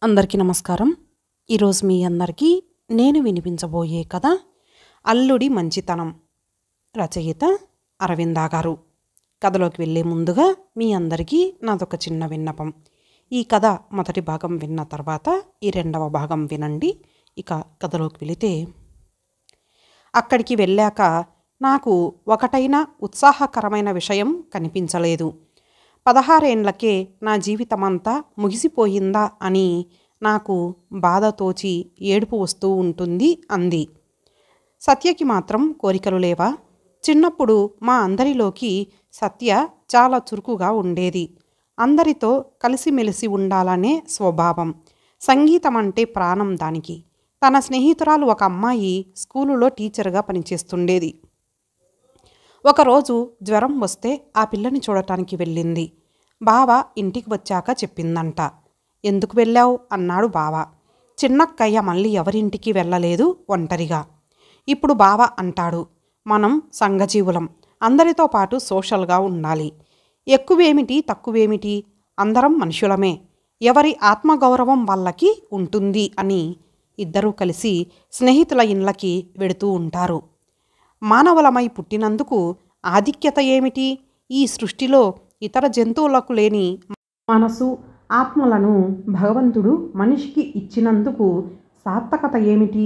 అందరికీ నమస్కారం. ఈరోజు మీ అందరికీ నేను వినిపించబోయే కథ అల్లుడి మంచితనం. రచయిత అరవింద గారు. కథలోకి వెళ్ళే ముందుగా మీ అందరికీ నాదొక చిన్న విన్నపం. ఈ కథ మొదటి భాగం విన్న తర్వాత ఈ రెండవ భాగం వినండి. ఇక కథలోకి వెళితే, అక్కడికి వెళ్ళాక నాకు ఒకటైనా ఉత్సాహకరమైన విషయం కనిపించలేదు. 16 ఏండ్లకే నా జీవితమంతా ముగిసిపోయిందా అని నాకు బాధ తోచి ఏడుపు వస్తూ ఉంటుంది అంది. సత్యకి మాత్రం కోరికలు లేవా? చిన్నప్పుడు మా అందరిలోకి సత్య చాలా చురుకుగా ఉండేది. అందరితో కలిసిమెలిసి ఉండాలనే స్వభావం. సంగీతం అంటే ప్రాణం దానికి. తన స్నేహితురాలు ఒక అమ్మాయి స్కూలులో టీచర్గా పనిచేస్తుండేది. ఒకరోజు జ్వరం వస్తే ఆ పిల్లని చూడటానికి వెళ్ళింది. బావ ఇంటికి వచ్చాక చెప్పిందంట. ఎందుకు వెళ్ళావు అన్నాడు బావ. చిన్నక్కయ్య మళ్ళీ ఎవరింటికి వెళ్ళలేదు, ఒంటరిగా. ఇప్పుడు బావ అంటాడు, మనం సంఘజీవులం, అందరితో పాటు సోషల్గా ఉండాలి. ఎక్కువేమిటి తక్కువేమిటి, అందరం మనుషులమే, ఎవరి ఆత్మగౌరవం వాళ్ళకి ఉంటుంది అని ఇద్దరూ కలిసి స్నేహితుల ఇళ్ళకి వెడుతూ ఉంటారు. మానవులమై పుట్టినందుకు ఆధిక్యత ఏమిటి? ఈ సృష్టిలో ఇతర జంతువులకు లేని మనసు, ఆత్మలను భగవంతుడు మనిషికి ఇచ్చినందుకు సార్థకత ఏమిటి?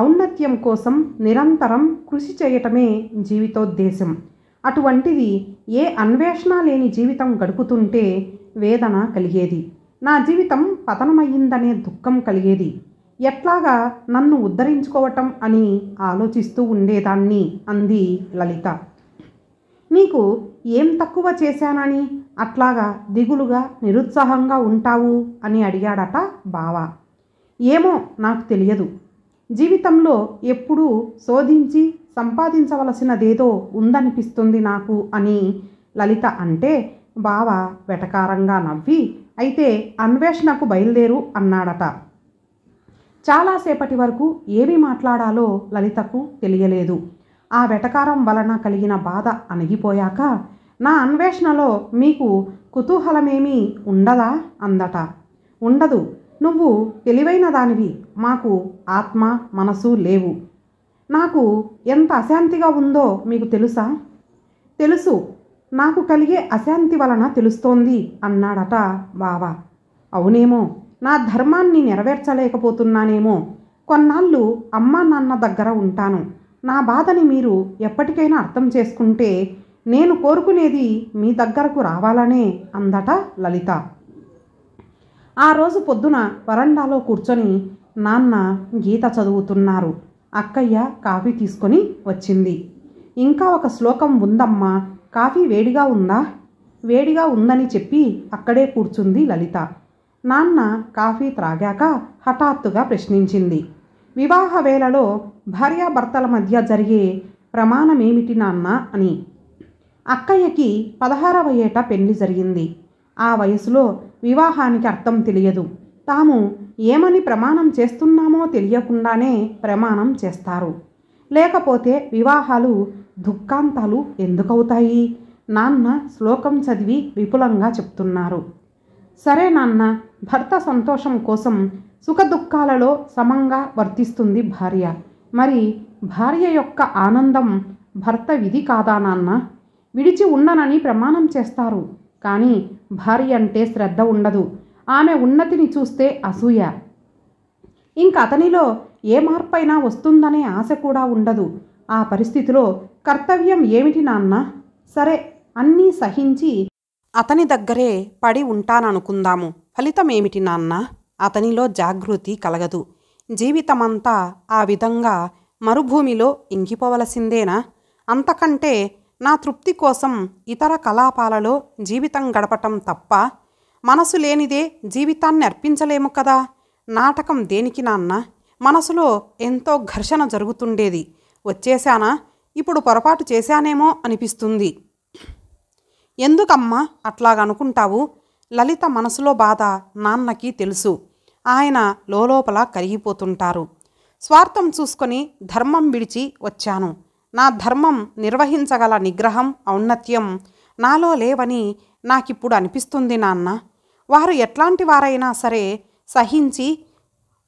ఔన్నత్యం కోసం నిరంతరం కృషి చేయటమే జీవితోద్దేశం. అటువంటిది ఏ అన్వేషణ లేని జీవితం గడుపుతుంటే వేదన కలిగేది. నా జీవితం పతనమయ్యిందనే దుఃఖం కలిగేది. ఎట్లాగా నన్ను ఉద్ధరించుకోవటం అని ఆలోచిస్తూ ఉండేదాన్ని అంది లలిత. నీకు ఏం తక్కువ చేశానని అట్లాగా దిగులుగా నిరుత్సాహంగా ఉంటావు అని అడిగాడట బావ. ఏమో నాకు తెలియదు. జీవితంలో ఎప్పుడూ శోధించి సంపాదించవలసినదేదో ఉందనిపిస్తుంది నాకు అని లలిత అంటే బావ వెటకారంగా నవ్వి, అయితే అన్వేషణకు బయలుదేరు అన్నాడట. చాలాసేపటి వరకు ఏమి మాట్లాడాలో లలితకు తెలియలేదు. ఆ వెటకారం వలన కలిగిన బాధ అణిగిపోయాక, నా అన్వేషణలో మీకు కుతూహలమేమీ ఉండదా అందట. ఉండదు, నువ్వు తెలివైన దానివి, మాకు ఆత్మ మనసు లేవు. నాకు ఎంత అశాంతిగా ఉందో మీకు తెలుసా? తెలుసు, నాకు కలిగే అశాంతి వలన తెలుస్తోంది అన్నాడట బావ. అవునేమో, నా ధర్మాన్ని నెరవేర్చలేకపోతున్నానేమో. కొన్నాళ్ళు అమ్మా నాన్న దగ్గర ఉంటాను. నా బాధని మీరు ఎప్పటికైనా అర్థం చేసుకుంటే నేను కోరుకునేది మీ దగ్గరకు రావాలనే అందట లలిత. ఆ రోజు పొద్దున వరండాలో కూర్చొని నాన్న గీత చదువుతున్నారు. అక్కయ్య కాఫీ తీసుకొని వచ్చింది. ఇంకా ఒక శ్లోకం ఉందమ్మా, కాఫీ వేడిగా ఉందా? వేడిగా ఉందని చెప్పి అక్కడే కూర్చుంది లలిత. నాన్న కాఫీ త్రాగాక హఠాత్తుగా ప్రశ్నించింది. వివాహ వేళలో భార్యాభర్తల మధ్య జరిగే ప్రమాణమేమిటి నాన్న అని. అక్కయ్యకి 16వ ఏట పెళ్లి జరిగింది. ఆ వయసులో వివాహానికి అర్థం తెలియదు. తాము ఏమని ప్రమాణం చేస్తున్నామో తెలియకుండానే ప్రమాణం చేస్తారు. లేకపోతే వివాహాలు దుఃఖాంతాలు ఎందుకవుతాయి? నాన్న శ్లోకం చదివి విపులంగా చెప్తున్నారు. సరే నాన్న, భర్త సంతోషం కోసం సుఖదుఖాలలో సమంగా వర్తిస్తుంది భార్య. మరి భార్య యొక్క ఆనందం భర్త విధి కాదా నాన్న? విడిచి ఉండనని ప్రమాణం చేస్తారు, కానీ భార్య అంటే శ్రద్ధ ఉండదు. ఆమె ఉన్నతిని చూస్తే అసూయ. ఇంక అతనిలో ఏ మార్పైనా వస్తుందనే ఆశ కూడా ఉండదు. ఆ పరిస్థితిలో కర్తవ్యం ఏమిటి నాన్న? సరే, అన్నీ సహించి అతని దగ్గరే పడి ఉంటాననుకుందాము. ఫలితం ఏమిటి నాన్న? అతనిలో జాగృతి కలగదు. జీవితమంతా ఆ విధంగా మరుభూమిలో ఇంకిపోవలసిందేనా? అంతకంటే నా తృప్తి కోసం ఇతర కలాపాలలో జీవితం గడపటం తప్ప మనసు లేనిదే జీవితాన్ని అర్పించలేము కదా. నాటకం దేనికి నాన్న? మనసులో ఎంతో ఘర్షణ జరుగుతుండేది. వచ్చేశానా? ఇప్పుడు పొరపాటు చేశానేమో అనిపిస్తుంది. ఎందుకమ్మా అట్లాగనుకుంటావు? లలిత మనసులో బాధ నాన్నకి తెలుసు. ఆయన లోలోపల కరిగిపోతుంటారు. స్వార్థం చూసుకొని ధర్మం విడిచి వచ్చాను. నా ధర్మం నిర్వహించగల నిగ్రహం, ఔన్నత్యం నాలో లేవని నాకిప్పుడు అనిపిస్తుంది నాన్న. వారు ఎట్లాంటి వారైనా సరే సహించి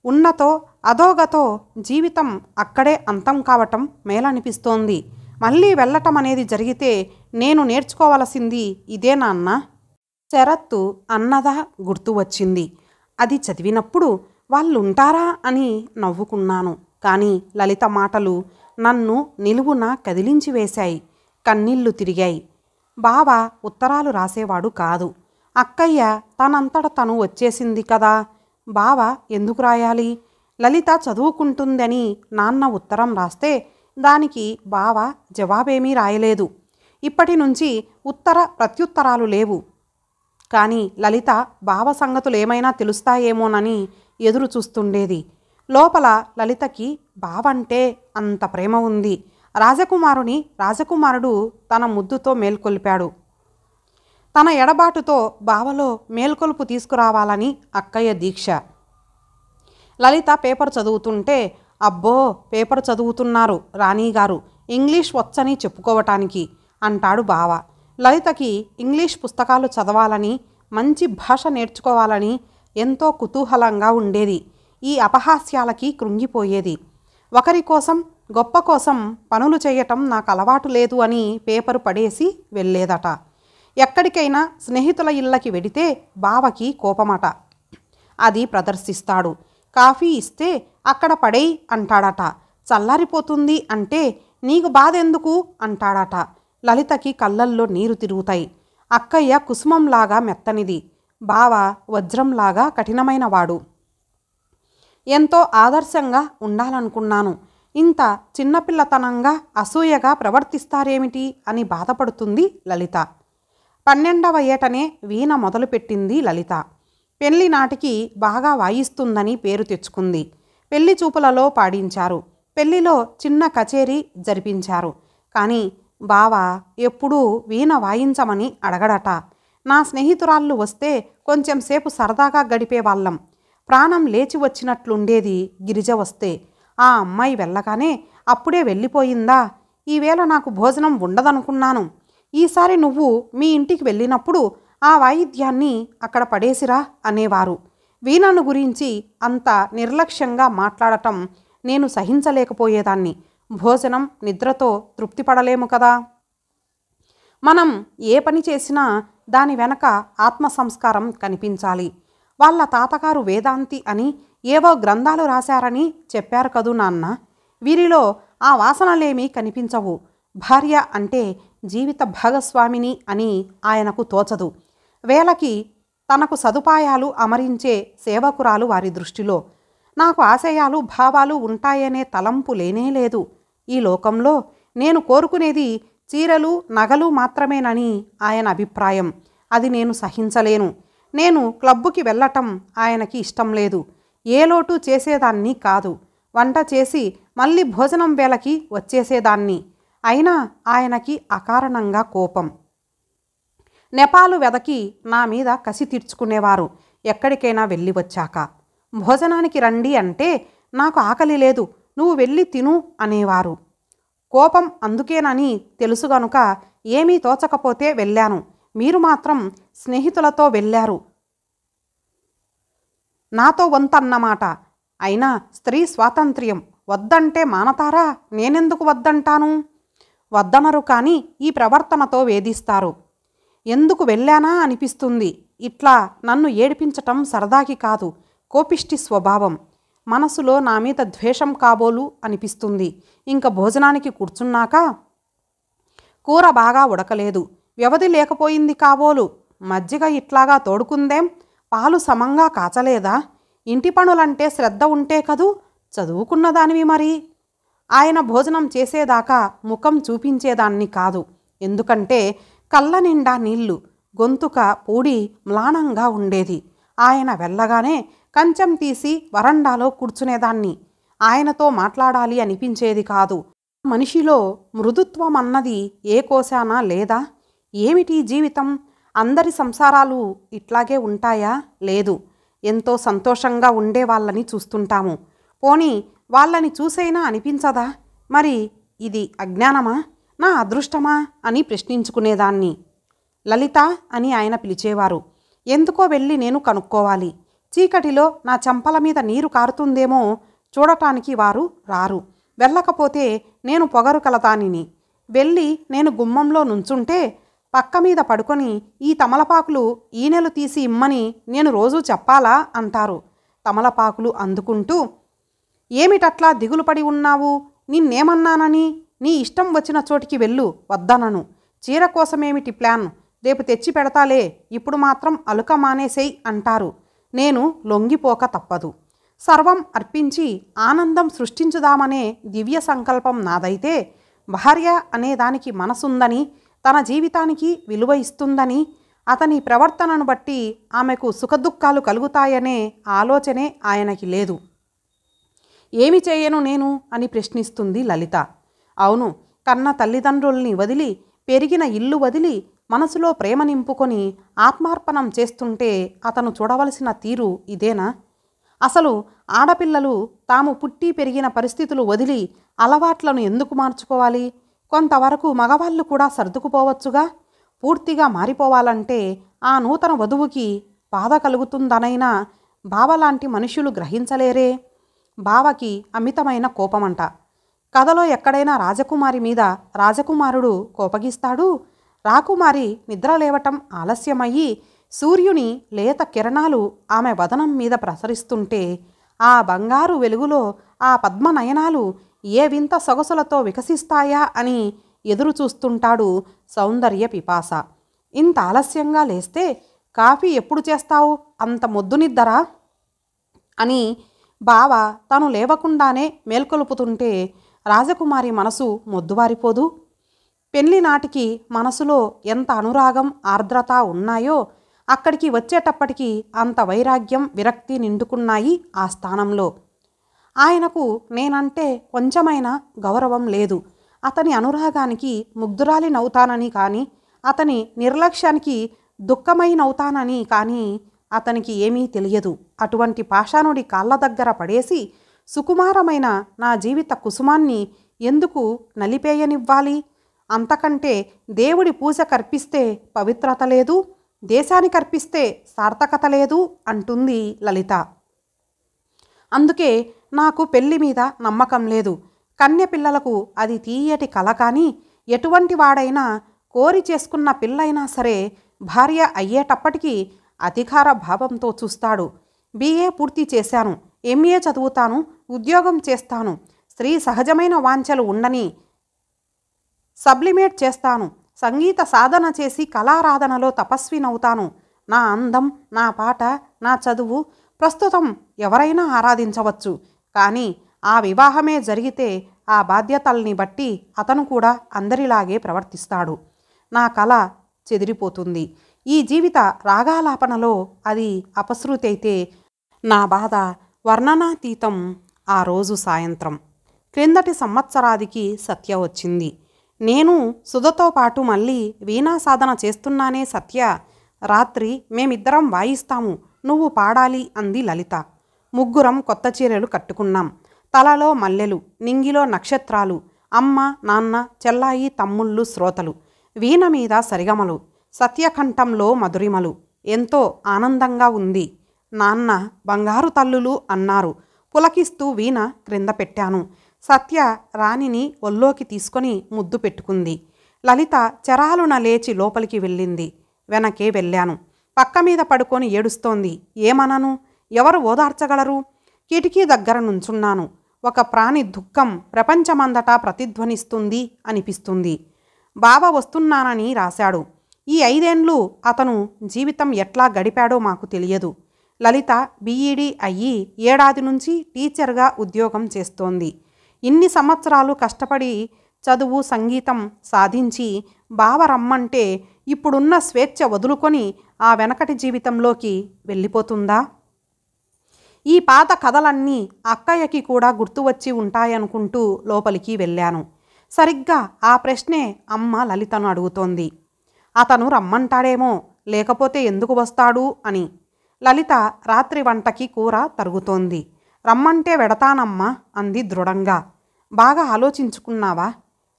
ఉన్నతో అధోగతో జీవితం అక్కడే అంతం కావటం మేలనిపిస్తోంది. మళ్ళీ వెళ్ళటం అనేది జరిగితే నేను నేర్చుకోవలసింది ఇదే నాన్న. శరత్తు అన్నదా గుర్తు వచ్చింది. అది చదివినప్పుడు వాళ్ళుంటారా అని నవ్వుకున్నాను. కానీ లలిత మాటలు నన్ను నిలువున కదిలించి వేశాయి. కన్నీళ్లు తిరిగాయి. బావ ఉత్తరాలు రాసేవాడు కాదు. అక్కయ్య తనంతట తను వచ్చేసింది కదా, బావ ఎందుకు రాయాలి? లలిత చదువుకుంటుందని నాన్న ఉత్తరం రాస్తే దానికి బావ జవాబేమీ రాయలేదు. ఇప్పటి నుంచి ఉత్తర ప్రత్యుత్తరాలు లేవు. కానీ లలిత బావ సంగతులేమైనా తెలుస్తాయేమోనని ఎదురు చూస్తుండేది. లోపల లలితకి బావంటే అంత ప్రేమ ఉంది. రాజకుమారుడు తన ముద్దుతో మేల్కొల్పాడు. తన ఎడబాటుతో బావలో మేల్కొల్పు తీసుకురావాలని అక్కయ్య దీక్ష. లలిత పేపర్ చదువుతుంటే, అబ్బో పేపర్ చదువుతున్నారు రాణీగారు, ఇంగ్లీష్ వచ్చని చెప్పుకోవటానికి అంటాడు బావ. లలితకి ఇంగ్లీష్ పుస్తకాలు చదవాలని, మంచి భాష నేర్చుకోవాలని ఎంతో కుతూహలంగా ఉండేది. ఈ అపహాస్యాలకి కృంగిపోయేది. ఒకరి కోసం గొప్ప కోసం పనులు చేయటం నాకు అలవాటు లేదు అని పేపరు పడేసి వెళ్ళేదట. ఎక్కడికైనా స్నేహితుల ఇళ్ళకి వెడితే బావకి కోపమట. అది ప్రదర్శిస్తాడు. కాఫీ ఇస్తే అక్కడ పడేయ్ అంటాడట. చల్లారిపోతుంది అంటే నీకు బాధెందుకు అంటాడట. లలితకి కళ్ళల్లో నీరు తిరుగుతాయి. అక్కయ్య కుసుమంలాగా మెత్తనిది, బావ వజ్రంలాగా కఠినమైనవాడు. ఎంతో ఆదర్శంగా ఉండాలనుకున్నాను. ఇంత చిన్నపిల్లతనంగా అసూయగా ప్రవర్తిస్తారేమిటి అని బాధపడుతుంది లలిత. 12వ ఏటనే వీణ మొదలుపెట్టింది లలిత. పెళ్లి నాటికి బాగా వాయిస్తుందని పేరు తెచ్చుకుంది. పెళ్లి చూపులలో పాడించారు. పెళ్లిలో చిన్న కచేరీ జరిపించారు. కానీ బావ ఎప్పుడూ వీణ వాయించమని అడగడట. నా స్నేహితురాళ్ళు వస్తే కొంచెం సేపు సరదాగా గడిపేవాళ్ళం. ప్రాణం లేచి వచ్చినట్లుండేది గిరిజ వస్తే. ఆ అమ్మాయి వెళ్ళగానే అప్పుడే వెళ్ళిపోయిందా, ఈవేళ నాకు భోజనం ఉండదనుకున్నాను. ఈసారి నువ్వు మీ ఇంటికి వెళ్ళినప్పుడు ఆ వాయిద్యాన్ని అక్కడ పడేసిరా అనేవారు. వీణను గురించి అంత నిర్లక్ష్యంగా మాట్లాడటం నేను సహించలేకపోయేదాన్ని. భోజనం నిద్రతో తృప్తిపడలేము కదా. మనం ఏ పని చేసినా దాని వెనక ఆత్మ సంస్కారం కనిపించాలి. వాళ్ళ తాతగారు వేదాంతి అని ఏవో గ్రంథాలు రాశారని చెప్పారు కదూ నాన్న. వీరిలో ఆ వాసనలేమీ కనిపించవు. భార్య అంటే జీవిత భాగస్వామిని అని ఆయనకు తోచదు. వేళకి తనకు సదుపాయాలు అమరించే సేవకురాలు వారి దృష్టిలో. నాకు ఆశయాలు భావాలు ఉంటాయనే తలంపు లేనేలేదు. ఈ లోకంలో నేను కోరుకునేది చీరలు నగలు మాత్రమేనని ఆయన అభిప్రాయం. అది నేను సహించలేను. నేను క్లబ్బుకి వెళ్ళటం ఆయనకి ఇష్టం లేదు. ఏ లోటు చేసేదాన్ని కాదు. వంట చేసి మళ్ళీ భోజనం వేళకి వచ్చేసేదాన్ని. అయినా ఆయనకి అకారణంగా కోపం. నెపాలు వెదకి నా మీద కసి తీర్చుకునేవారు ఎక్కడికైనా వెళ్ళి వచ్చాక. భోజనానికి రండి అంటే నాకు ఆకలి లేదు, నువ్వు వెళ్ళి తిను అనేవారు. కోపం అందుకేనని తెలుసు గనుక ఏమీ తోచకపోతే వెళ్ళాను. మీరు మాత్రం స్నేహితులతో వెళ్ళారు, నాతో వంతన్నమాట. అయినా స్త్రీ స్వాతంత్ర్యం వద్దంటే మానతారా? నేనెందుకు వద్దంటాను? వద్దనరు కానీ ఈ ప్రవర్తనతో వేధిస్తారు. ఎందుకు వెళ్ళానా అనిపిస్తుంది. ఇట్లా నన్ను ఏడిపించటం సరదాకి కాదు, కోపిష్టి స్వభావం. మనసులో నా మీద ద్వేషం కాబోలు అనిపిస్తుంది. ఇంక భోజనానికి కూర్చున్నాక కూర బాగా ఉడకలేదు, వ్యవధి లేకపోయింది కాబోలు. మజ్జిగ ఇట్లాగా తోడుకుందేం, పాలు సమంగా కాచలేదా? ఇంటి పనులంటే శ్రద్ధ ఉంటే కదూ, చదువుకున్నదానివి మరి. ఆయన భోజనం చేసేదాకా ముఖం చూపించేదాన్ని కాదు. ఎందుకంటే కళ్ళ నిండా నీళ్లు, గొంతుక పూడి మ్లానంగా ఉండేది. ఆయన వెళ్ళగానే కంచం తీసి వరండాలో కూర్చునేదాన్ని. ఆయనతో మాట్లాడాలి అనిపించేది కాదు. మనిషిలో మృదుత్వం అన్నది ఏ కోశానా లేదా? ఏమిటి జీవితం? అందరి సంసారాలు ఇట్లాగే ఉంటాయా? లేదు. ఎంతో సంతోషంగా ఉండే వాళ్ళని చూస్తుంటాము. పోనీ వాళ్ళని చూసైనా అనిపించదా? మరి ఇది అజ్ఞానమా, నా అదృష్టమా అని ప్రశ్నించుకునేదాన్ని. లలిత అని ఆయన పిలిచేవారు. ఎందుకో వెళ్ళి నేను కనుక్కోవాలి. చీకటిలో నా చెంపల మీద నీరు కారుతుందేమో చూడటానికి వారు రారు. వెళ్ళకపోతే నేను పొగరు కలదానిని. వెళ్ళి నేను గుమ్మంలో నుంచుంటే పక్క మీద పడుకొని ఈ తమలపాకులు ఈనెలు తీసి ఇమ్మని నేను రోజూ చెప్పాలా అంటారు. తమలపాకులు అందుకుంటూ, ఏమిటట్లా దిగులుపడి ఉన్నావు? నిన్నేమన్నానని? నీ ఇష్టం వచ్చిన చోటికి వెళ్ళు, వద్దనను. చీర కోసమేమిటి ప్లాన్? రేపు తెచ్చి పెడతాలే, ఇప్పుడు మాత్రం అలుక మానేసేయ్ అంటారు. నేను లొంగిపోక తప్పదు. సర్వం అర్పించి ఆనందం సృష్టించుదామనే దివ్య సంకల్పం నాదైతే, భార్య అనేదానికి మనసుందని, తన జీవితానికి విలువ ఇస్తుందని, అతని ప్రవర్తనను బట్టి ఆమెకు సుఖదుఖాలు కలుగుతాయనే ఆలోచనే ఆయనకి లేదు. ఏమి చేయను నేను అని ప్రశ్నిస్తుంది లలిత. అవును, కన్న తల్లిదండ్రుల్ని వదిలి, పెరిగిన ఇల్లు వదిలి, మనసులో ప్రేమ నింపుకొని ఆత్మార్పణం చేస్తుంటే అతను చూడవలసిన తీరు ఇదేనా? అసలు ఆడపిల్లలు తాము పుట్టి పెరిగిన పరిస్థితులు వదిలి అలవాట్లను ఎందుకు మార్చుకోవాలి? కొంతవరకు మగవాళ్ళు కూడా సర్దుకుపోవచ్చుగా. పూర్తిగా మారిపోవాలంటే ఆ నూతన వధువుకి బాధ కలుగుతుందనైనా బావలాంటి మనుషులు గ్రహించలేరే. బావకి అమితమైన కోపమంట. కథలో ఎక్కడైనా రాజకుమారి మీద రాజకుమారుడు కోపగిస్తాడు. రాకుమారి నిద్రలేవటం ఆలస్యమయ్యి సూర్యుని లేత కిరణాలు ఆమె వదనం మీద ప్రసరిస్తుంటే ఆ బంగారు వెలుగులో ఆ పద్మనయనాలు ఏ వింత సొగసులతో వికసిస్తాయా అని ఎదురు చూస్తుంటాడు సౌందర్య పిపాస. ఇంత ఆలస్యంగా లేస్తే కాఫీ ఎప్పుడు చేస్తావు? అంత మొద్దు నిద్దరా అని బావ తను లేవకుండానే మేల్కొలుపుతుంటే రాజకుమారి మనసు మొద్దుబారిపోదు? పెళ్లి నాటికి మనసులో ఎంత అనురాగం ఆర్ద్రత ఉన్నాయో అక్కడికి వచ్చేటప్పటికి అంత వైరాగ్యం విరక్తి నిండుకున్నాయి ఆ స్థానంలో. ఆయనకు నేనంటే కొంచెమైనా గౌరవం లేదు. అతని అనురాగానికి ముగ్ధురాలినవుతానని కానీ, అతని నిర్లక్ష్యానికి దుఃఖమైనవుతానని కానీ అతనికి ఏమీ తెలియదు. అటువంటి పాషాణుడి కాళ్ళ దగ్గర పడేసి సుకుమారమైన నా జీవిత కుసుమాన్ని ఎందుకు నలిపేయనివ్వాలి? అంతకంటే దేవుడి పూజ కర్పిస్తే పవిత్రత లేదు, దేశానికి అర్పిస్తే సార్థకత లేదు అంటుంది లలిత. అందుకే నాకు పెళ్లి మీద నమ్మకం లేదు. కన్య పిల్లలకు అది తీయటి కల కానీ, ఎటువంటి వాడైనా కోరి చేసుకున్న పిల్లైనా సరే భార్య అయ్యేటప్పటికీ అధికార భావంతో చూస్తాడు. BA పూర్తి చేశాను, MA చదువుతాను, ఉద్యోగం చేస్తాను, స్త్రీ సహజమైన వాంఛలు ఉండని సబ్లిమేట్ చేస్తాను, సంగీత సాధన చేసి కళారాధనలో తపస్వినవుతాను, నా అందం, నా పాట, నా చదువు ప్రస్తుతం ఎవరైనా ఆరాధించవచ్చు. కానీ ఆ వివాహమే జరిగితే ఆ బాధ్యతల్ని బట్టి అతను కూడా అందరిలాగే ప్రవర్తిస్తాడు. నా కళ చెదిరిపోతుంది. ఈ జీవిత రాగాలాపనలో అది అపశృతి అయితే నా బాధ వర్ణనాతీతం. ఆ రోజు సాయంత్రం క్రిందటి సంవత్సరాదికి సత్య వచ్చింది. నేను సుధతో పాటు మళ్ళీ వీణా సాధన చేస్తున్నానే. సత్య, రాత్రి మేమిద్దరం వాయిస్తాము, నువ్వు పాడాలి అంది లలిత. ముగ్గురం కొత్త చీరలు కట్టుకున్నాం. తలలో మల్లెలు, నింగిలో నక్షత్రాలు, అమ్మ, నాన్న, చెల్లాయి, తమ్ముళ్ళు, శ్రోతలు, వీణ మీద సరిగమలు, సత్యకంఠంలో మధురిమలు. ఎంతో ఆనందంగా ఉంది. నాన్న బంగారు తల్లులు అన్నారు. పులకిస్తూ వీణ క్రింద పెట్టాను. సత్య రాణిని ఒల్లోకి తీసుకొని ముద్దు పెట్టుకుంది. లలిత చెరాలున లేచి లోపలికి వెళ్ళింది. వెనకే వెళ్ళాను. పక్క మీద పడుకొని ఏడుస్తోంది. ఏమనను? ఎవరు ఓదార్చగలరు? కిటికీ దగ్గర నుంచున్నాను. ఒక ప్రాణి దుఃఖం ప్రపంచమంతటా ప్రతిధ్వనిస్తుంది అనిపిస్తుంది. బావ వస్తున్నానని రాశాడు. ఈ 5 ఏండ్లు అతను జీవితం ఎట్లా గడిపాడో మాకు తెలియదు. లలిత BEd అయ్యి ఏడాది నుంచి టీచర్గా ఉద్యోగం చేస్తోంది. ఇన్ని సంవత్సరాలు కష్టపడి చదువు, సంగీతం సాధించి బావ రమ్మంటే ఇప్పుడున్న స్వేచ్ఛ వదులుకొని ఆ వెనకటి జీవితంలోకి వెళ్ళిపోతుందా? ఈ పాత కథలన్నీ అక్కయ్యకి కూడా గుర్తు వచ్చి ఉంటాయనుకుంటూ లోపలికి వెళ్ళాను. సరిగ్గా ఆ ప్రశ్నే అమ్మ లలితను అడుగుతోంది. అతను రమ్మంటాడేమో, లేకపోతే ఎందుకు వస్తాడు అని. లలిత రాత్రి వంటకి కూర తరుగుతోంది. రమ్మంటే వెడతానమ్మా అంది దృఢంగా. బాగా ఆలోచించుకున్నావా?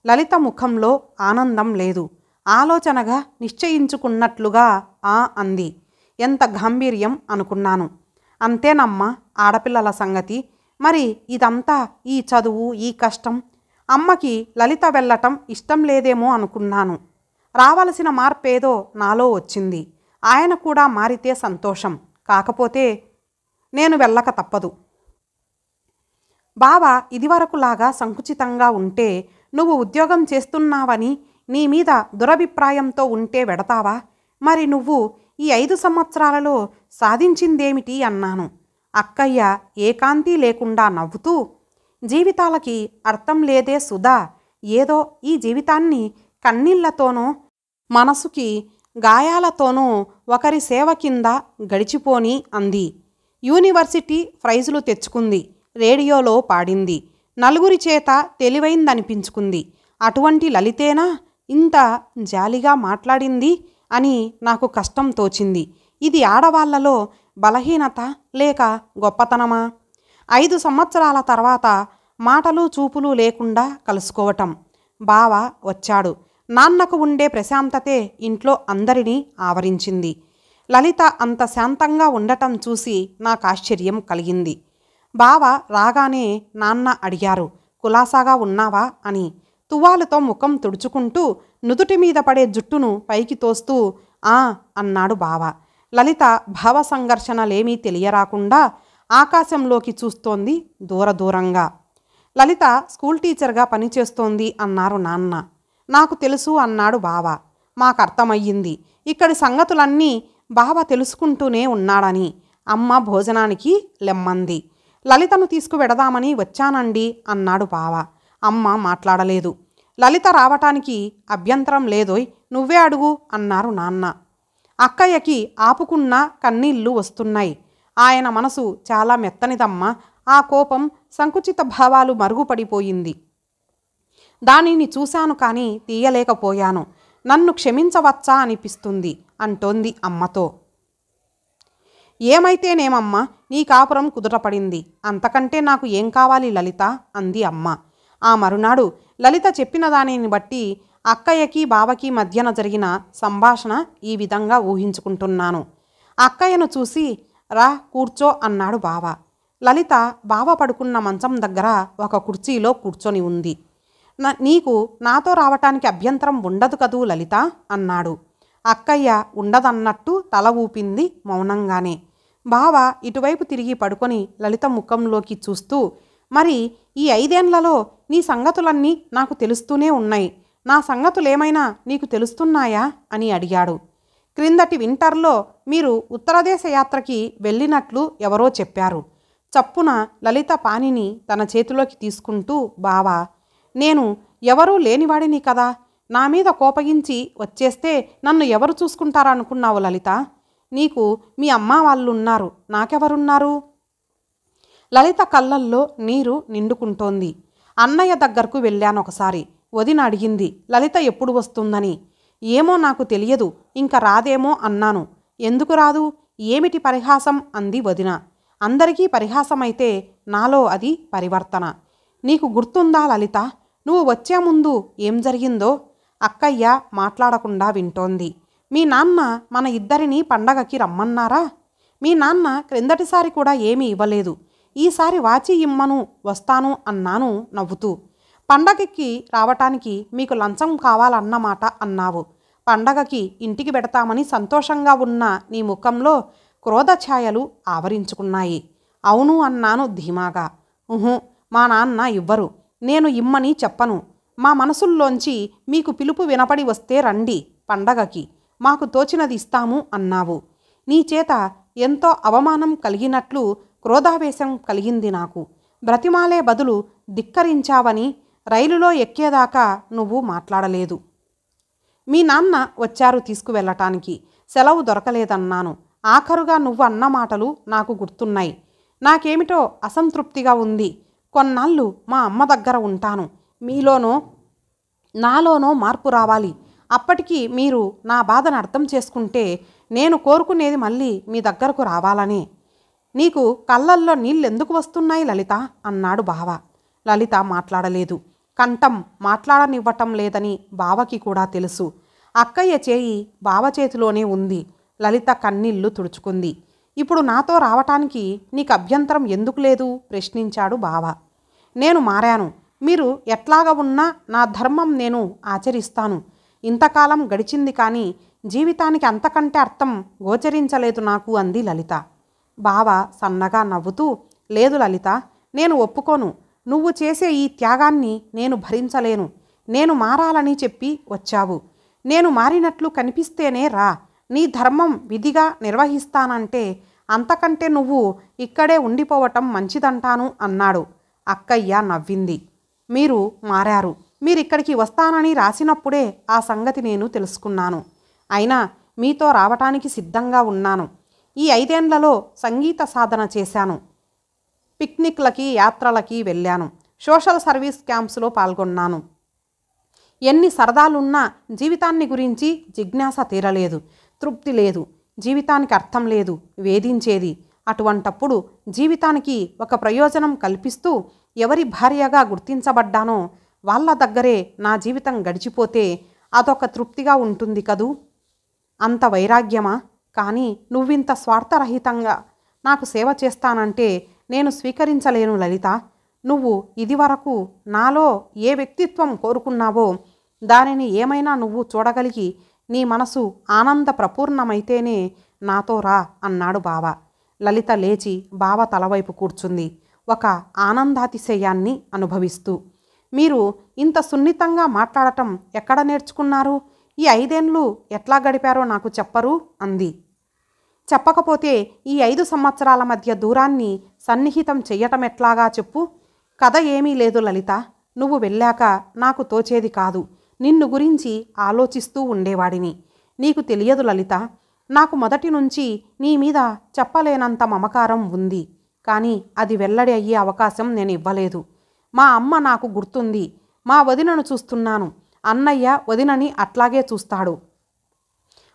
లలిత ముఖంలో ఆనందం లేదు. ఆలోచనగా నిశ్చయించుకున్నట్లుగా అంది. ఎంత గాంభీర్యం అనుకున్నాను. అంతేనమ్మా ఆడపిల్లల సంగతి. మరి ఇదంతా ఈ చదువు ఈ కష్టం. అమ్మకి లలిత వెళ్ళటం ఇష్టం లేదేమో అనుకున్నాను. రావలసిన మార్పేదో నాలో వచ్చింది. ఆయన కూడా మారితే సంతోషం. కాకపోతే నేను వెళ్ళక తప్పదు. బావ ఇదివరకులాగా సంకుచితంగా ఉంటే, నువ్వు ఉద్యోగం చేస్తున్నావని నీ మీద దురభిప్రాయంతో ఉంటే వెడతావా? మరి నువ్వు ఈ 5 సంవత్సరాలలో సాధించిందేమిటి అన్నాను. అక్కయ్య ఏకాంతి లేకుండా నవ్వుతూ, జీవితాలకి అర్థం లేదే సుధా, ఏదో ఈ జీవితాన్ని కన్నీళ్లతోనో మనసుకి గాయాలతోనో ఒకరి సేవ కింద గడిచిపోని అంది. యూనివర్సిటీ ప్రైజులు తెచ్చుకుంది, రేడియోలో పాడింది, నలుగురి చేత తెలివైందనిపించుకుంది. అటువంటి లలితేనా ఇంత జాలిగా మాట్లాడింది అని నాకు కష్టం తోచింది. ఇది ఆడవాళ్లలో బలహీనత లేక గొప్పతనమా? 5 సంవత్సరాల తర్వాత మాటలు చూపులు లేకుండా కలుసుకోవటం. బావ వచ్చాడు. నాన్నకు ఉండే ప్రశాంతతే ఇంట్లో అందరినీ ఆవరించింది. లలిత అంత శాంతంగా ఉండటం చూసి నాకు ఆశ్చర్యం కలిగింది. బావ రాగానే నాన్న అడిగారు, కులాసాగా ఉన్నావా అని. తువ్వాలుతో ముఖం తుడుచుకుంటూ నుదుటి మీద పడే జుట్టును పైకి తోస్తూ ఆ అన్నాడు బావ. లలిత భావ సంఘర్షణలేమీ తెలియరాకుండా ఆకాశంలోకి చూస్తోంది దూరంగా. లలిత స్కూల్ టీచర్గా పనిచేస్తోంది అన్నారు నాన్న. నాకు తెలుసు అన్నాడు బావ. మాకర్థమయ్యింది. ఇక్కడి సంగతులన్నీ బావ తెలుసుకుంటూనే ఉన్నాడని. అమ్మ భోజనానికి లెమ్మంది. లలితను తీసుకువెడదామని వచ్చానండి అన్నాడు బావ. అమ్మ మాట్లాడలేదు. లలిత రావటానికి అభ్యంతరం లేదోయ్, నువ్వే అడుగు అన్నారు నాన్న. అక్కయ్యకి ఆపుకున్న కన్నీళ్లు వస్తున్నాయి. ఆయన మనసు చాలా మెత్తనిదమ్మా. ఆ కోపం సంకుచిత భావాలు మరుగుపడిపోయింది. దానిని చూశాను కానీ తీయలేకపోయాను. నన్ను క్షమించవచ్చా అనిపిస్తుంది అంటోంది అమ్మతో. ఏమైతేనేమమ్మా, నీ కాపురం కుదుటపడింది. అంతకంటే నాకు ఏం కావాలి లలిత అంది అమ్మ. ఆ మరునాడు లలిత చెప్పిన దానిని బట్టి అక్కయ్యకి బావకి మధ్యన జరిగిన సంభాషణ ఈ విధంగా ఊహించుకుంటున్నాను. అక్కయ్యను చూసి రా కూర్చో అన్నాడు బావ. లలిత బావ పడుకున్న మంచం దగ్గర ఒక కుర్చీలో కూర్చొని ఉంది. నీకు నాతో రావటానికి అభ్యంతరం ఉండదు కదూ లలిత అన్నాడు. అక్కయ్య ఉండదన్నట్టు తల ఊపింది మౌనంగానే. బావ ఇటువైపు తిరిగి పడుకొని లలిత ముఖంలోకి చూస్తూ, మరి ఈ 5 ఏళ్లలో నీ సంగతులన్నీ నాకు తెలుస్తూనే ఉన్నాయి. నా సంగతులేమైనా నీకు తెలుస్తున్నాయా అని అడిగాడు. క్రిందటి వింటర్లో మీరు ఉత్తరదేశ యాత్రకి వెళ్ళినట్లు ఎవరో చెప్పారు. చప్పున లలిత పానిని తన చేతిలోకి తీసుకుంటూ, బావా, నేను ఎవరూ లేనివాడిని కదా. నా మీద కోపగించి వచ్చేస్తే నన్ను ఎవరు చూసుకుంటారనుకున్నావు లలిత? నీకు మీ అమ్మ వాళ్ళున్నారు, నాకెవరున్నారు? లలిత కళ్ళల్లో నీరు నిండుకుంటోంది. అన్నయ్య దగ్గరకు వెళ్ళాను ఒకసారి. వదిన అడిగింది లలిత ఎప్పుడు వస్తుందని. ఏమో నాకు తెలియదు, ఇంక రాదేమో అన్నాను. ఎందుకు రాదు? ఏమిటి పరిహాసం అంది వదిన. అందరికీ పరిహాసమైతే నాలో అది పరివర్తన. నీకు గుర్తుందా లలిత, నువ్వు వచ్చే ముందు ఏం జరిగిందో? అక్కయ్య మాట్లాడకుండా వింటోంది. మీ నాన్న మన ఇద్దరినీ పండగకి రమ్మన్నారా? మీ నాన్న క్రిందటిసారి కూడా ఏమీ ఇవ్వలేదు. ఈసారి వాచి ఇమ్మను, వస్తాను అన్నాను నవ్వుతూ. పండగకి రావటానికి మీకు లంచం కావాలన్నమాట అన్నావు. పండగకి ఇంటికి పెడతామని సంతోషంగా ఉన్న నీ ముఖంలో క్రోధఛాయలు ఆవరించుకున్నాయి. అవును అన్నాను ధీమాగా. మా నాన్న ఇవ్వరు, నేను ఇమ్మని చెప్పను. మా మనసుల్లోంచి మీకు పిలుపు వినపడి వస్తే రండి పండగకి, మాకు తోచినది ఇస్తాము అన్నావు. నీ చేత ఎంతో అవమానం కలిగినట్లు క్రోధావేశం కలిగింది నాకు. బ్రతిమాలే బదులు ధిక్కరించావని రైలులో ఎక్కేదాకా నువ్వు మాట్లాడలేదు. మీ నాన్న వచ్చారు తీసుకువెళ్ళటానికి, సెలవు దొరకలేదన్నాను. ఆఖరుగా నువ్వు అన్న మాటలు నాకు గుర్తున్నాయి. నాకేమిటో అసంతృప్తిగా ఉంది. కొన్నాళ్ళు మా అమ్మ దగ్గర ఉంటాను. మీలోనో నాలోనో మార్పు రావాలి. అప్పటికి మీరు నా బాధను అర్థం చేసుకుంటే నేను కోరుకునేది మళ్ళీ మీ దగ్గరకు రావాలనే. నీకు కళ్ళల్లో నీళ్ళెందుకు వస్తున్నాయి లలిత అన్నాడు బావ. లలిత మాట్లాడలేదు. కంఠం మాట్లాడనివ్వటం లేదని బావకి కూడా తెలుసు. అక్కయ్య చేయి బావ చేతిలోనే ఉంది. లలిత కన్నీళ్లు తుడుచుకుంది. ఇప్పుడు నాతో రావటానికి నీకు అభ్యంతరం ఎందుకు లేదు ప్రశ్నించాడు బావ. నేను మారాను. మీరు ఎట్లాగా ఉన్నా నా ధర్మం నేను ఆచరిస్తాను. ఇంతకాలం గడిచింది కానీ జీవితానికి అంతకంటే అర్థం గోచరించలేదు నాకు అంది లలిత. బావ సన్నగా నవ్వుతూ, లేదు లలిత, నేను ఒప్పుకోను. నువ్వు చేసే ఈ త్యాగాన్ని నేను భరించలేను. నేను మారాలని చెప్పి వచ్చావు. నేను మారినట్లు కనిపిస్తేనే రా. నీ ధర్మం విధిగా నిర్వహిస్తానంటే అంతకంటే నువ్వు ఇక్కడే ఉండిపోవటం మంచిదంటాను అన్నాడు. అక్కయ్య నవ్వింది. మీరు మారారు. మీరిక్కడికి వస్తానని రాసినప్పుడే ఆ సంగతి నేను తెలుసుకున్నాను. అయినా మీతో రావటానికి సిద్ధంగా ఉన్నాను. ఈ 5 ఏళ్లలో సంగీత సాధన చేశాను. పిక్నిక్లకి, యాత్రలకి వెళ్ళాను. సోషల్ సర్వీస్ క్యాంప్స్లో పాల్గొన్నాను. ఎన్ని సరదాలున్నా జీవితాన్ని గురించి జిజ్ఞాస తీరలేదు, తృప్తి లేదు. జీవితానికి అర్థం లేదు, వేధించేది. అటువంటప్పుడు జీవితానికి ఒక ప్రయోజనం కల్పిస్తూ ఎవరి భార్యగా గుర్తించబడ్డానో వాళ్ళ దగ్గరే నా జీవితం గడిచిపోతే అదొక తృప్తిగా ఉంటుంది కదూ. అంత వైరాగ్యమా? కానీ నువ్వింత స్వార్థరహితంగా నాకు సేవ చేస్తానంటే నేను స్వీకరించలేను లలిత. నువ్వు ఇదివరకు నాలో ఏ వ్యక్తిత్వం కోరుకున్నావో దానిని ఏమైనా నువ్వు చూడగలిగి నీ మనసు ఆనంద ప్రపూర్ణమైతేనే నాతో రా అన్నాడు బావ. లలిత లేచి బావ తలవైపు కూర్చుంది, ఒక ఆనందాతిశయాన్ని అనుభవిస్తూ. మీరు ఇంత సున్నితంగా మాట్లాడటం ఎక్కడ నేర్చుకున్నారు? ఈ 5 ఏళ్ళు ఎట్లా గడిపారో నాకు చెప్పరు అంది. చెప్పకపోతే ఈ 5 సంవత్సరాల మధ్య దూరాన్ని సన్నిహితం చెయ్యటం ఎట్లాగా చెప్పు. కథ ఏమీ లేదు లలిత. నువ్వు వెళ్ళాక నాకు తోచేది కాదు. నిన్ను గురించి ఆలోచిస్తూ ఉండేవాడిని. నీకు తెలియదు లలిత, నాకు మొదటి నుంచి నీ మీద చెప్పలేనంత మమకారం ఉంది. కానీ అది వెల్లడి అయ్యే అవకాశం నేను ఇవ్వలేదు. మా అమ్మ నాకు గుర్తుంది. మా వదినను చూస్తున్నాను. అన్నయ్య వదినని అట్లాగే చూస్తాడు.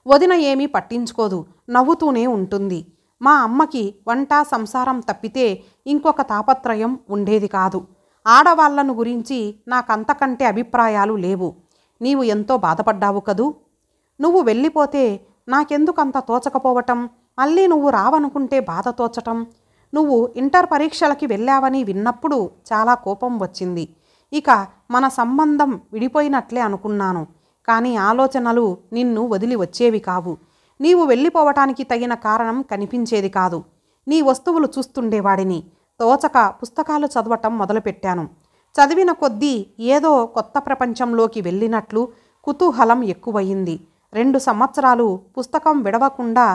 వదిన ఏమీ పట్టించుకోదు, నవ్వుతూనే ఉంటుంది. మా అమ్మకి వంట సంసారం తప్పితే ఇంకొక తాపత్రయం ఉండేది కాదు. ఆడవాళ్లను గురించి నాకంతకంటే అభిప్రాయాలు లేవు. నీవు ఎంతో బాధపడ్డావు కదూ. నువ్వు వెళ్ళిపోతే నాకెందుకంత తోచకపోవటం, మళ్ళీ నువ్వు రావనుకుంటే బాధ తోచటం. నువ్వు ఇంటర్ పరీక్షలకి వెళ్ళావని విన్నప్పుడు చాలా కోపం వచ్చింది. ఇక మన సంబంధం విడిపోయినట్లే అనుకున్నాను. కానీ ఆలోచనలు నిన్ను వదిలి వచ్చేవి కావు. నీవు వెళ్ళిపోవటానికి తగిన కారణం కనిపించేది కాదు. నీ వస్తువులు చూస్తుండేవాడిని. తోచక పుస్తకాలు చదవటం మొదలుపెట్టాను. చదివిన కొద్దీ ఏదో కొత్త ప్రపంచంలోకి వెళ్ళినట్లు కుతూహలం ఎక్కువయింది. 2 సంవత్సరాలు పుస్తకం విడవకుండా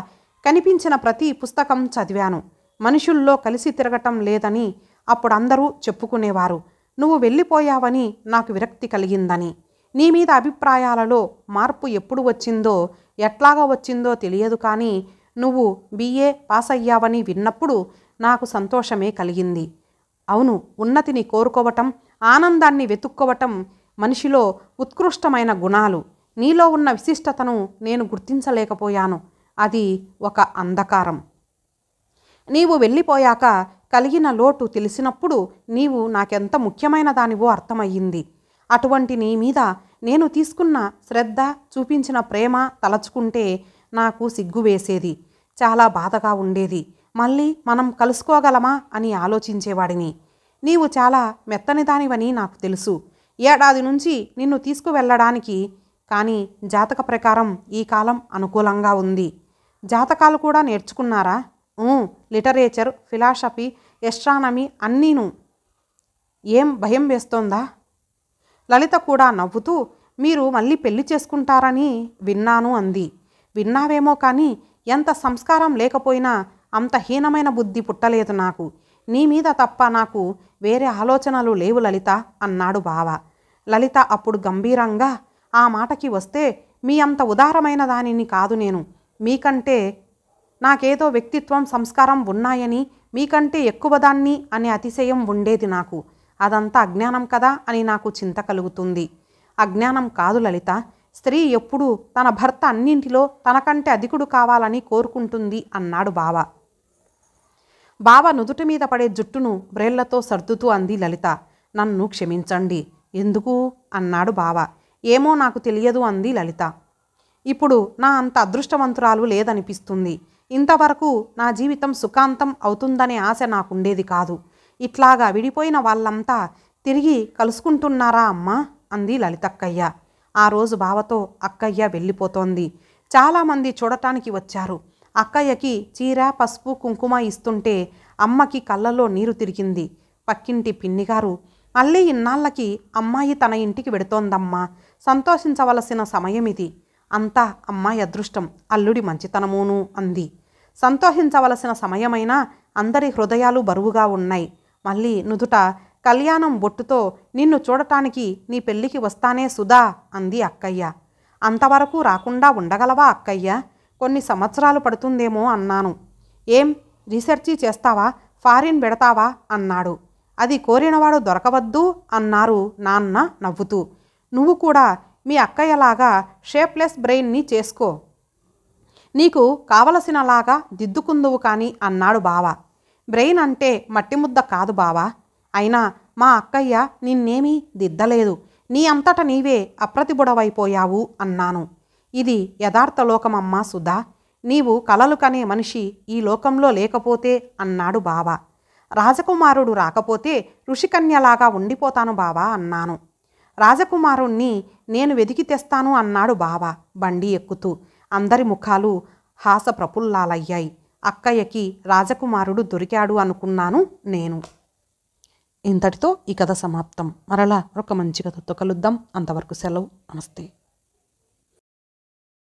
కనిపించిన ప్రతి పుస్తకం చదివాను. మనుషుల్లో కలిసి తిరగటం లేదని అప్పుడందరూ చెప్పుకునేవారు. నువ్వు వెళ్ళిపోయావని నాకు విరక్తి కలిగిందని. నీ మీద అభిప్రాయాలలో మార్పు ఎప్పుడు వచ్చిందో, ఎట్లాగా వచ్చిందో తెలియదు. కానీ నువ్వు BA పాస్ అయ్యావని విన్నప్పుడు నాకు సంతోషమే కలిగింది. అవును, ఉన్నతిని కోరుకోవటం, ఆనందాన్ని వెతుక్కోవటం మనిషిలో ఉత్కృష్టమైన గుణాలు. నీలో ఉన్న విశిష్టతను నేను గుర్తించలేకపోయాను. అది ఒక అంధకారం. నీవు వెళ్ళిపోయాక కలిగిన లోటు తెలిసినప్పుడు నీవు నాకెంత ముఖ్యమైన దానివో అర్థమయ్యింది. అటువంటి నీ మీద నేను తీసుకున్న శ్రద్ధ, చూపించిన ప్రేమ తలచుకుంటే నాకు సిగ్గు వేసేది. చాలా బాధగా ఉండేది. మళ్ళీ మనం కలుసుకోగలమా అని ఆలోచించేవాడిని. నీవు చాలా మెత్తనిదానివని నాకు తెలుసు. ఏడాది నుంచి నిన్ను తీసుకువెళ్ళడానికి. కానీ జాతక ప్రకారం ఈ కాలం అనుకూలంగా ఉంది. జాతకాలు కూడా నేర్చుకున్నారా? లిటరేచర్, ఫిలాసఫీ, ఎస్ట్రానమీ అన్నీను. ఏం భయం వేస్తోందా? లలిత కూడా నవ్వుతూ, మీరు మళ్ళీ పెళ్లి చేసుకుంటారని విన్నాను అంది. విన్నావేమో కానీ ఎంత సంస్కారం లేకపోయినా అంత హీనమైన బుద్ధి పుట్టలేదు నాకు. నీ మీద తప్ప నాకు వేరే ఆలోచనలు లేవు లలిత అన్నాడు బావ. లలిత అప్పుడు గంభీరంగా, ఆ మాటకి వస్తే మీ అంత ఉదారమైన దానిని కాదు నేను. మీకంటే నాకేదో వ్యక్తిత్వం, సంస్కారం ఉన్నాయని, మీకంటే ఎక్కువ దాన్ని అనే అతిశయం ఉండేది నాకు. అదంతా అజ్ఞానం కదా అని నాకు చింత కలుగుతుంది. అజ్ఞానం కాదు లలిత. స్త్రీ ఎప్పుడూ తన భర్త అన్నింటిలో తనకంటే అధికుడు కావాలని కోరుకుంటుంది అన్నాడు బావ. బావ నుదుటి మీద పడే జుట్టును బ్రేళ్లతో సర్దుతూ అంది లలిత. నన్ను క్షమించండి. ఎందుకు అన్నాడు బావ. ఏమో నాకు తెలియదు అంది లలిత. ఇప్పుడు నా అంత అదృష్టవంతురాలు లేదనిపిస్తుంది. ఇంతవరకు నా జీవితం సుఖాంతం అవుతుందనే ఆశ నాకుండేది కాదు. ఇట్లాగా విడిపోయిన వాళ్ళంతా తిరిగి కలుసుకుంటున్నారా అమ్మా అంది లలితక్కయ్య. ఆ రోజు బావతో అక్కయ్య వెళ్ళిపోతోంది. చాలామంది చూడటానికి వచ్చారు. అక్కయ్యకి చీర, పసుపు, కుంకుమ ఇస్తుంటే అమ్మకి కళ్ళల్లో నీరు తిరిగింది. పక్కింటి పిన్నిగారు, మళ్ళీ ఇన్నాళ్ళకి అమ్మాయి తన ఇంటికి వెడుతోందమ్మా, సంతోషించవలసిన సమయమిది. అంతా అమ్మాయి అదృష్టం, అల్లుడి మంచితనమూను అంది. సంతోషించవలసిన సమయమైనా అందరి హృదయాలు బరువుగా ఉన్నాయి. మళ్ళీ నుదుట కళ్యాణం బొట్టుతో నిన్ను చూడటానికి నీ పెళ్ళికి వస్తానే సుధా అంది అక్కయ్య. అంతవరకు రాకుండా ఉండగలవా అక్కయ్య? కొన్ని సంవత్సరాలు పడుతుందేమో అన్నాను. ఏం రీసెర్చి చేస్తావా, ఫారిన్ పెడతావా అన్నాడు. అది కోరినవాడు దొరకవద్దు అన్నారు నాన్న నవ్వుతూ. నువ్వు కూడా మీ అక్కయ్యలాగా షేప్లెస్ బ్రెయిన్ని చేసుకో, నీకు కావలసినలాగా దిద్దుకుందువు కానీ అన్నాడు బావ. బ్రెయిన్ అంటే మట్టి ముద్ద కాదు బావా. అయినా మా అక్కయ్య నిన్నేమీ దిద్దలేదు, నీ అంతట నీవే అప్రతిభుడవైపోయావు అన్నాను. ఇది యథార్థ లోకమమ్మా సుధా, నీవు కలలు కనే మనిషి ఈ లోకంలో లేకపోతే అన్నాడు బావ. రాజకుమారుడు రాకపోతే ఋషికన్యలాగా ఉండిపోతాను బావా అన్నాను. రాజకుమారుణ్ణి నేను వెదికి తెస్తాను అన్నాడు బావ బండి ఎక్కుతూ. అందరి ముఖాలు హాసప్రఫుల్లాలయ్యాయి. అక్కయ్యకి రాజకుమారుడు దొరికాడు అనుకున్నాను నేను. ఇంతటితో ఈ కథ సమాప్తం. మరలా ఒక మంచి కథతో కలుద్దాం. అంతవరకు సెలవు. నమస్తే.